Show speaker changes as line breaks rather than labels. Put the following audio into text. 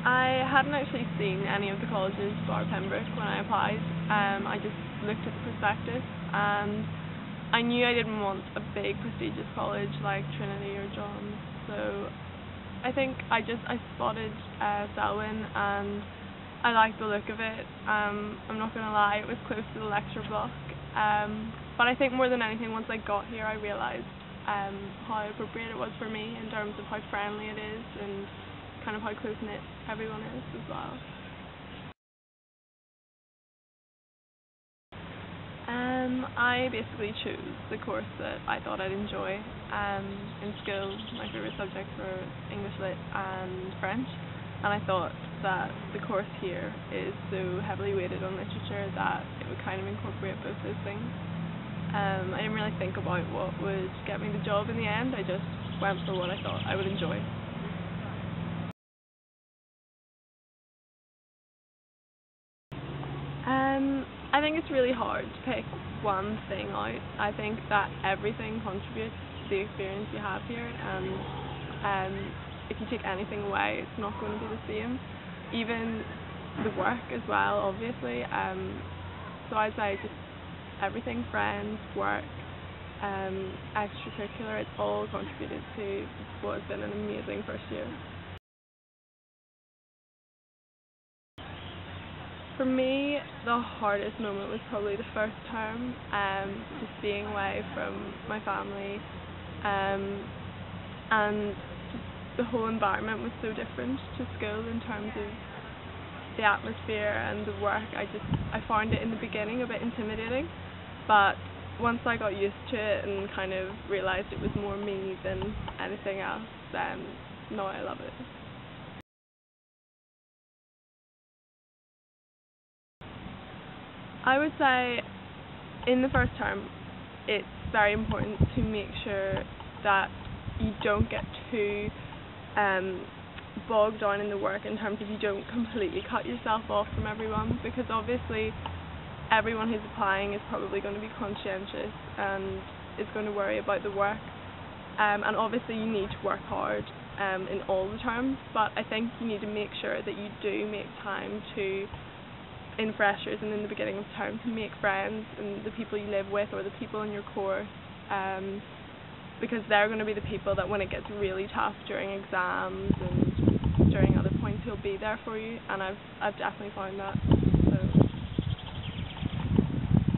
I hadn't actually seen any of the colleges bar Pembroke when I applied. I just looked at the prospectus and I knew I didn't want a big prestigious college like Trinity or John's, so I think I spotted Selwyn and I liked the look of it. I'm not going to lie, it was close to the lecture block, but I think more than anything once I got here I realised how appropriate it was for me in terms of how friendly it is and kind of how close-knit everyone is as well. I basically chose the course that I thought I'd enjoy. In school, my favourite subjects were English Lit and French, and I thought that the course here is so heavily weighted on literature that it would kind of incorporate both those things. I didn't really think about what would get me the job in the end, I just went for what I thought I would enjoy. I think it's really hard to pick one thing out. I think that everything contributes to the experience you have here, and if you take anything away, it's not going to be the same. Even the work as well, obviously. So I'd say just everything, friends, work, extracurricular, it's all contributed to what has been an amazing first year. For me, the hardest moment was probably the first term, just being away from my family, and just the whole environment was so different to school in terms of the atmosphere and the work. I found it in the beginning a bit intimidating, but once I got used to it and kind of realised it was more me than anything else, then now I love it. I would say in the first term it's very important to make sure that you don't get too bogged down in the work in terms of you don't completely cut yourself off from everyone, because obviously everyone who's applying is probably going to be conscientious and is going to worry about the work, and obviously you need to work hard in all the terms, but I think you need to make sure that you do make time to, in freshers and in the beginning of term, to make friends and the people you live with or the people in your course, because they're going to be the people that when it gets really tough during exams and during other points, who'll be there for you, and I've definitely found that.